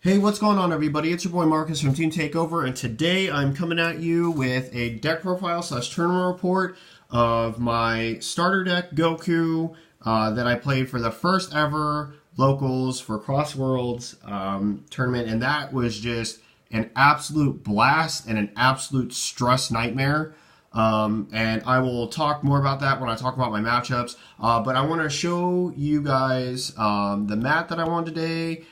Hey, what's going on, everybody? It's your boy Marcus from Team Takeover, and today I'm coming at you with a deck profile / tournament report of my starter deck Goku that I played for the first ever locals for Cross Worlds tournament, and that was just an absolute blast and an absolute stress nightmare. And I will talk more about that when I talk about my matchups. But I want to show you guys the mat that I won today.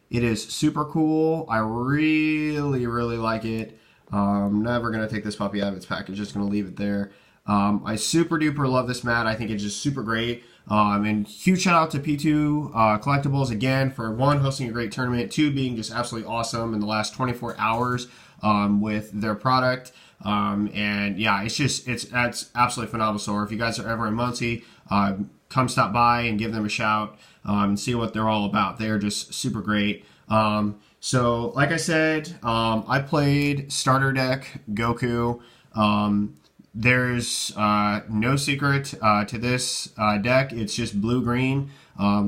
It is super cool. I really like it. I'm never going to take this puppy out of its package. Just going to leave it there. I super duper love this mat. I think it's just super great. And huge shout out to P2 Collectibles again for one, hosting a great tournament, two, being just absolutely awesome in the last 24 hours with their product. And yeah, it's absolutely phenomenal. So if you guys are ever in Muncie, come stop by and give them a shout and see what they're all about. They're just super great. So like I said, I played starter deck Goku. There's no secret to this deck. It's just blue-green,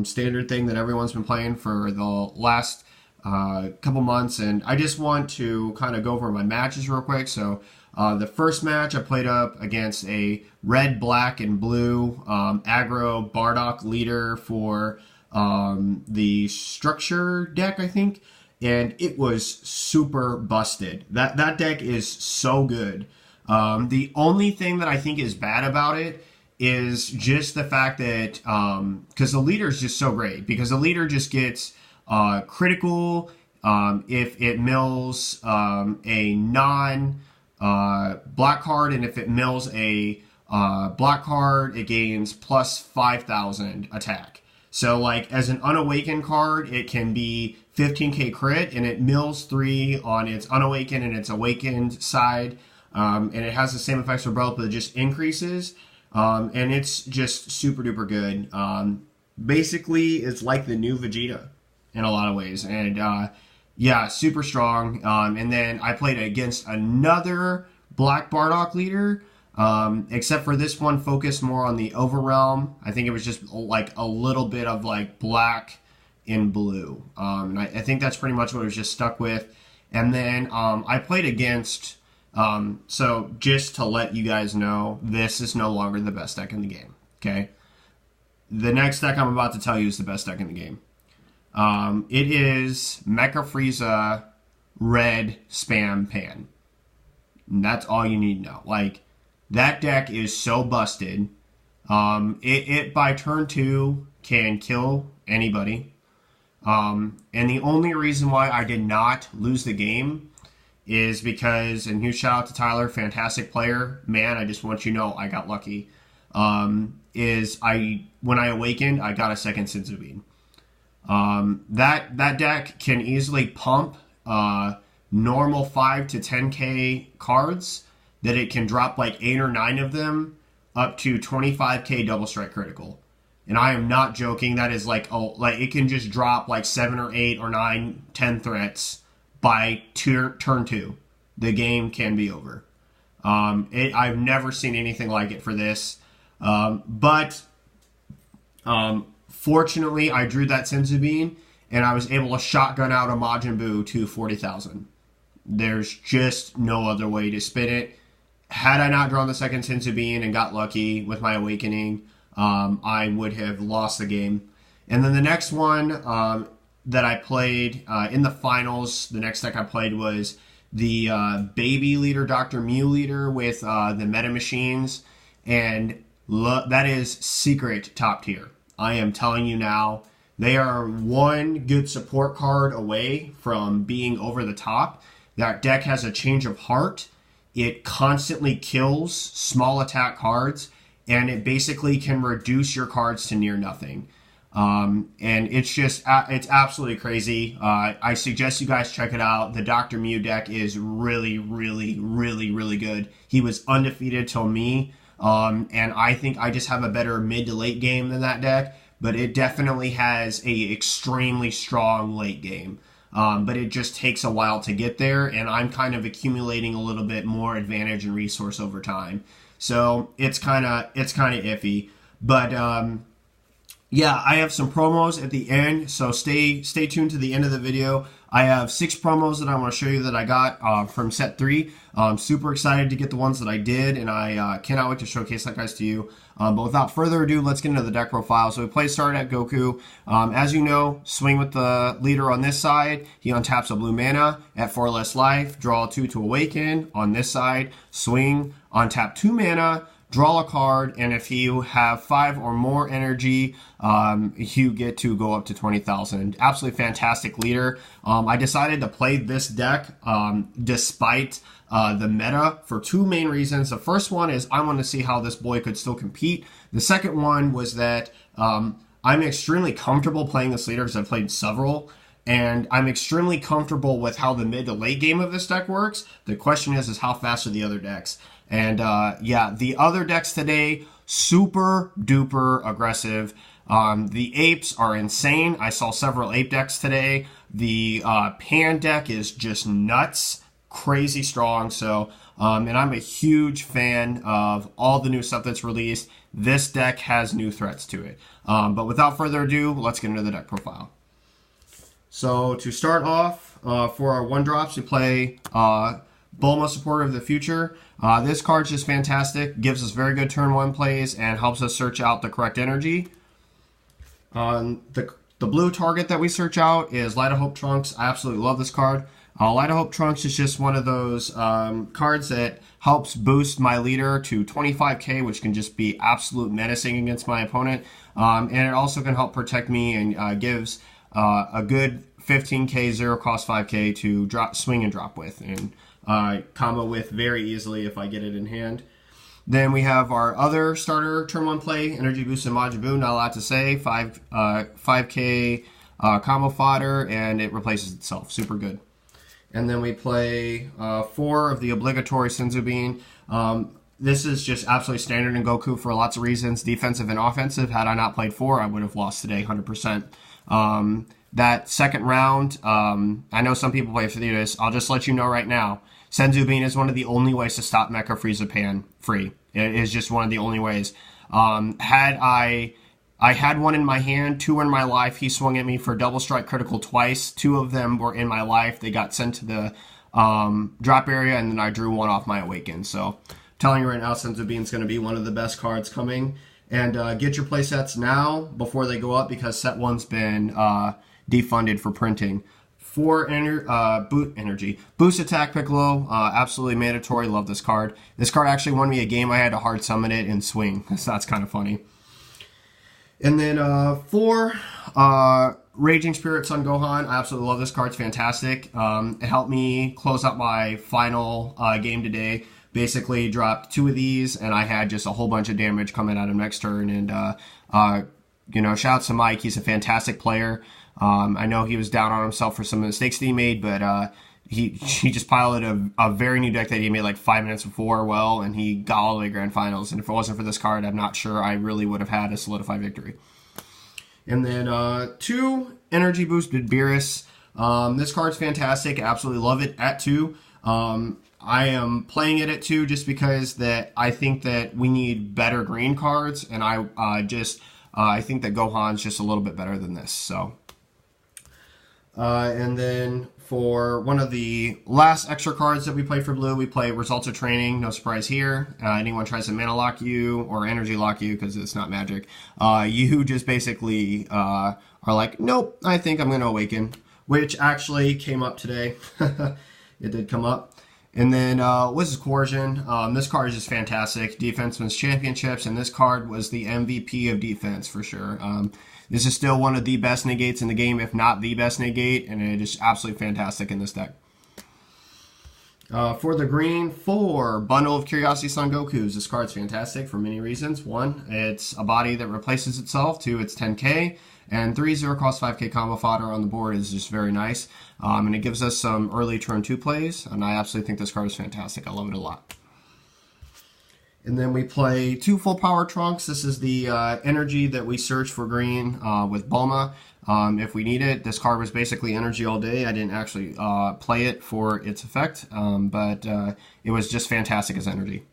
standard thing that everyone's been playing for the last couple months. And I just want to kind of go over my matches real quick. So the first match I played up against a red, black, and blue aggro Bardock leader for the structure deck, I think. And it was super busted. That deck is so good. The only thing that I think is bad about it is just the fact that, because the leader is just so great, because the leader just gets critical if it mills a non-black card, and if it mills a black card, it gains plus 5,000 attack. So like as an unawakened card, it can be 15k crit, and it mills 3 on its unawakened and its awakened side. And it has the same effects for both, but it just increases. And it's just super duper good. Basically, it's like the new Vegeta in a lot of ways. And yeah, super strong. And then I played against another Black Bardock leader, except for this one focused more on the Overrealm. I think it was just like a little bit of like black and blue. And I think that's pretty much what it was just stuck with. And then I played against... so just to let you guys know, this is no longer the best deck in the game, okay? The next deck I'm about to tell you is the best deck in the game. It is Mecha Frieza Red Spam Pan. And that's all you need to know. Like, that deck is so busted. It by turn 2 can kill anybody. And the only reason why I did not lose the game is because, and huge shout out to Tyler, fantastic player. Man, I just want you to know I got lucky. When I awakened, I got a second Senzu Bean. That deck can easily pump normal 5 to 10k cards that it can drop like 8 or 9 of them up to 25k double strike critical. And I am not joking. That is like it can just drop like 7 or 8 or 9, 10 threats by turn 2. The game can be over. I've never seen anything like it for this. But fortunately, I drew that Senzu Bean, and I was able to shotgun out a Majin Buu to 40,000. There's just no other way to spin it. Had I not drawn the second Senzu Bean and got lucky with my awakening, I would have lost the game. And then the next one... that I played in the finals, the next deck I played was the baby leader, Dr. Mew leader with the meta machines, and that is secret top tier. I am telling you now, they are one good support card away from being over the top. That deck has a change of heart. It constantly kills small attack cards, and it basically can reduce your cards to near nothing. And it's just, it's absolutely crazy. I suggest you guys check it out. The Dr. Mew deck is really good. He was undefeated till me. And I think I just have a better mid to late game than that deck, but it definitely has a extremely strong late game. But it just takes a while to get there, and I'm kind of accumulating a little bit more advantage and resource over time. So it's kind of iffy, but, yeah, I have some promos at the end, so stay tuned to the end of the video. I have 6 promos that I want to show you that I got from set 3. I'm super excited to get the ones that I did, and I cannot wait to showcase that guys to you. But without further ado, let's get into the deck profile. So we play started at Goku. As you know, swing with the leader on this side. He untaps a blue mana at 4 less life. Draw 2 to awaken. On this side, swing, untap 2 mana. Draw a card, and if you have 5 or more energy, you get to go up to 20,000. Absolutely fantastic leader. I decided to play this deck despite the meta for 2 main reasons. The first one is I want to see how this boy could still compete. The second one was that I'm extremely comfortable playing this leader because I've played several. And I'm extremely comfortable with how the mid to late game of this deck works. The question is how fast are the other decks? And yeah, the other decks today, super duper aggressive. The apes are insane. I saw several ape decks today. The pan deck is just nuts, crazy strong. So, and I'm a huge fan of all the new stuff that's released. This deck has new threats to it. But without further ado, let's get into the deck profile. So to start off, for our 1-drops, we play Bulma, Supporter of the Future. This card's just fantastic, gives us very good turn 1 plays, and helps us search out the correct energy. The blue target that we search out is Light of Hope Trunks. I absolutely love this card. Light of Hope Trunks is just one of those cards that helps boost my leader to 25k, which can just be absolute menacing against my opponent. And it also can help protect me and gives a good 15k, 0 cost 5k to swing and drop with, and combo with very easily if I get it in hand. Then we have our other starter turn 1 play, Energy Boost and Majin Buu. Not a lot to say. 5k combo fodder, and it replaces itself. Super good. And then we play 4 of the obligatory Senzu Bean. This is just absolutely standard in Goku for lots of reasons, defensive and offensive. Had I not played 4, I would have lost today 100%. That second round, I know some people play for this. I'll just let you know right now. Senzu Bean is one of the only ways to stop Mecha Frieza Pan free. It is just one of the only ways. I had one in my hand, 2 in my life. He swung at me for double strike critical twice. 2 of them were in my life. They got sent to the drop area, and then I drew 1 off my awaken. So, telling you right now, Senzu Bean is going to be one of the best cards coming. And get your playsets now before they go up, because set 1's been defunded for printing. 4 energy. Boost attack Piccolo, absolutely mandatory. Love this card. This card actually won me a game. I had to hard summon it and swing, so that's kind of funny. And then 4 Raging Spirit Son Gohan. I absolutely love this card. It's fantastic. It helped me close out my final game today. Basically dropped 2 of these, and I had just a whole bunch of damage coming out of next turn. And you know, shout out to Mike. He's a fantastic player. I know he was down on himself for some mistakes that he made, but he just piloted a very new deck that he made like 5 minutes before, well, and he got all the way to Grand Finals. And if it wasn't for this card, I'm not sure I really would have had a solidified victory. And then 2 Energy Boosted Beerus. This card's fantastic. absolutely love it at 2. I am playing it at 2 just because that I think that we need better green cards, and I think that Gohan's just a little bit better than this. So, and then for one of the last extra cards that we play for blue, we play Results of Training. No surprise here. Anyone tries to mana lock you or energy lock you, because it's not magic, you just basically are like, nope, I think I'm going to awaken, which actually came up today. It did come up. And then Wizard's Coercion. This card is just fantastic. Defenseman's Championships, and this card was the MVP of defense for sure. This is still one of the best negates in the game, if not the best negate, and it is absolutely fantastic in this deck. For the green, 4 Bundle of Curiosity Son Gokus. This card's fantastic for many reasons. 1, it's a body that replaces itself. 2, it's 10k. And 3, 0 cost 5k combo fodder on the board is just very nice. And it gives us some early turn 2 plays, and I absolutely think this card is fantastic. I love it a lot. And then we play 2 full power Trunks. This is the energy that we search for green with Bulma. If we need it, this card was basically energy all day. I didn't actually play it for its effect, but it was just fantastic as energy.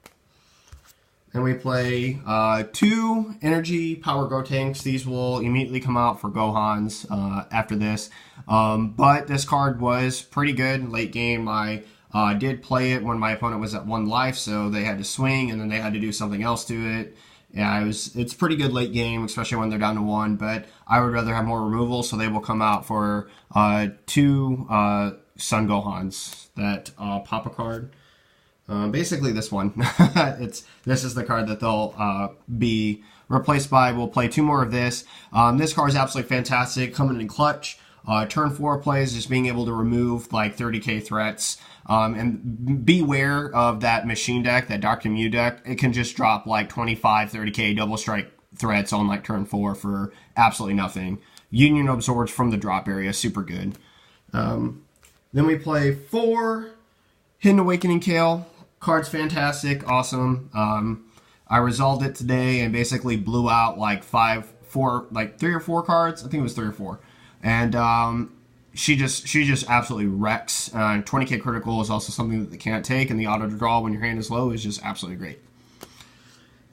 And we play 2 energy power Go tanks. These will immediately come out for Gohans after this. But this card was pretty good late game. I did play it when my opponent was at 1 life, so they had to swing and then they had to do something else to it. Yeah, it's pretty good late game, especially when they're down to 1, but I would rather have more removal, so they will come out for 2 Sun Gohans that pop a card. Basically this one. This is the card that they'll be replaced by. We'll play 2 more of this. This card is absolutely fantastic, coming in clutch. Turn 4 plays, just being able to remove like 30k threats. And beware of that machine deck, that Dr. Mew deck. It can just drop like 25, 30k double strike threats on like turn 4 for absolutely nothing. Union absorbs from the drop area, super good. Then we play 4 Hidden Awakening Kale. Card's fantastic, awesome. I resolved it today and basically blew out like 3 or 4 cards. I think it was 3 or 4. And she just absolutely wrecks. 20k critical is also something that they can't take, and the auto draw when your hand is low is just absolutely great.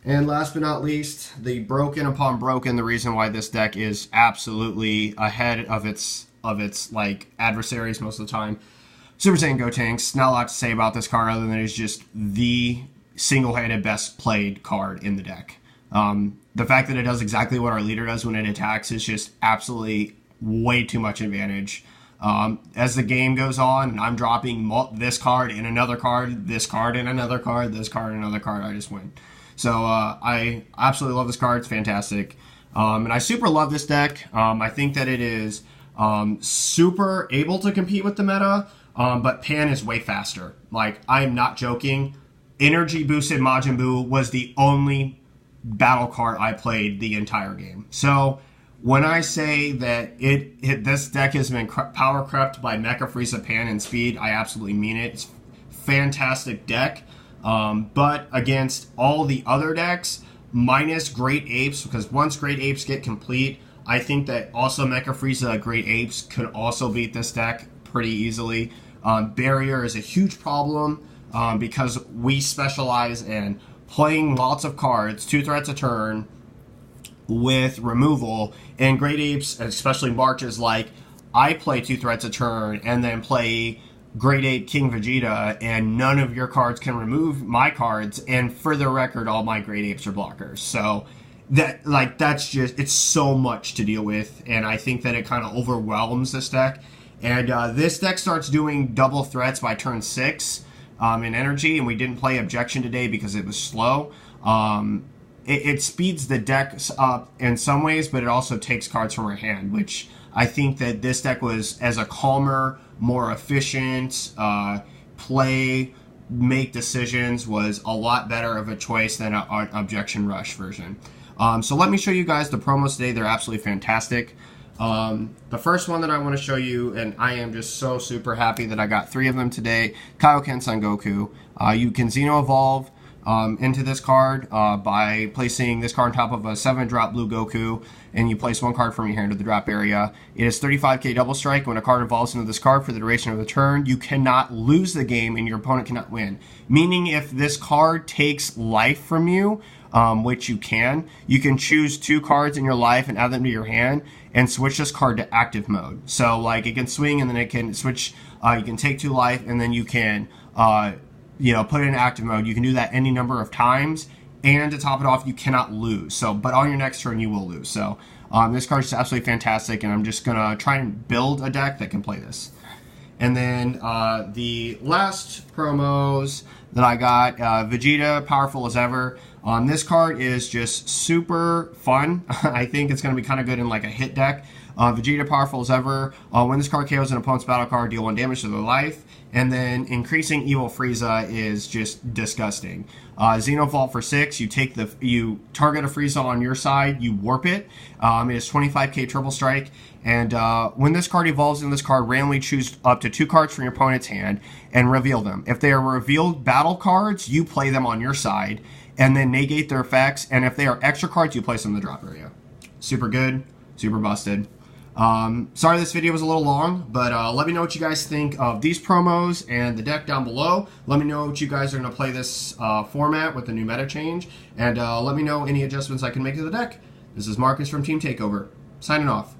And last but not least, the Broken Upon Broken, the reason why this deck is absolutely ahead of its like adversaries most of the time. Super Saiyan Go tanks. Not a lot to say about this card other than it's just the single-handed best played card in the deck. The fact that it does exactly what our leader does when it attacks is just absolutely way too much advantage. As the game goes on, and I'm dropping this card and another card, this card and another card, this card and another card, I just win. So I absolutely love this card. It's fantastic. And I super love this deck. I think that it is super able to compete with the meta, but Pan is way faster. Like, I am not joking. Energy boosted Majin Buu was the only battle card I played the entire game. So when I say that this deck has been power crept by Mecha Frieza, Pan, and Speed, I absolutely mean it. It's a fantastic deck. But against all the other decks, minus Great Apes, because once Great Apes get complete, I think that also Mecha Frieza, Great Apes could also beat this deck pretty easily. Barrier is a huge problem because we specialize in playing lots of cards, 2 threats a turn, with removal, and Great Apes, especially March, is like, I play 2 threats a turn and then play Great Ape King Vegeta, and none of your cards can remove my cards, and for the record, all my Great Apes are blockers. So that's just, it's so much to deal with, and I think that it kind of overwhelms this deck. And this deck starts doing double threats by turn 6 in energy, and we didn't play Objection today because it was slow. It speeds the deck up in some ways, but it also takes cards from our hand, which I think that this deck was, as a calmer, more efficient play, make decisions, was a lot better of a choice than an Objection Rush version. So let me show you guys the promos today. They're absolutely fantastic. The first one that I want to show you, and I am just so super happy that I got 3 of them today, Kaioken Son Goku. You can Xeno Evolve into this card by placing this card on top of a 7-drop blue Goku, and you place 1 card from your hand to the drop area. It is 35k double strike. When a card evolves into this card for the duration of the turn, you cannot lose the game and your opponent cannot win. Meaning if this card takes life from you, which you can choose 2 cards in your life and add them to your hand and switch this card to active mode. So like, it can swing and then it can switch, you can take 2 life and then you can put it in active mode. You can do that any number of times, and to top it off, you cannot lose. So, but on your next turn, you will lose. So, this card is absolutely fantastic, and I'm just gonna try and build a deck that can play this. And then the last promos that I got, Vegeta, Powerful as Ever. This card is just super fun. I think it's going to be kind of good in like a hit deck. Vegeta, Powerful as Ever. When this card KOs an opponent's battle card, deal 1 damage to their life. And then increasing Evil Frieza is just disgusting. Xenovault for 6. You target a Frieza on your side, you warp it. It is 25k triple strike. And when this card evolves in this card, randomly choose up to 2 cards from your opponent's hand and reveal them. If they are revealed battle cards, you play them on your side and then negate their effects. And if they are extra cards, you place them in the drop area. Super good, super busted. Sorry this video was a little long, but let me know what you guys think of these promos and the deck down below. Let me know what you guys are going to play this format with the new meta change, and let me know any adjustments I can make to the deck. This is Marcus from Team Takeover, signing off.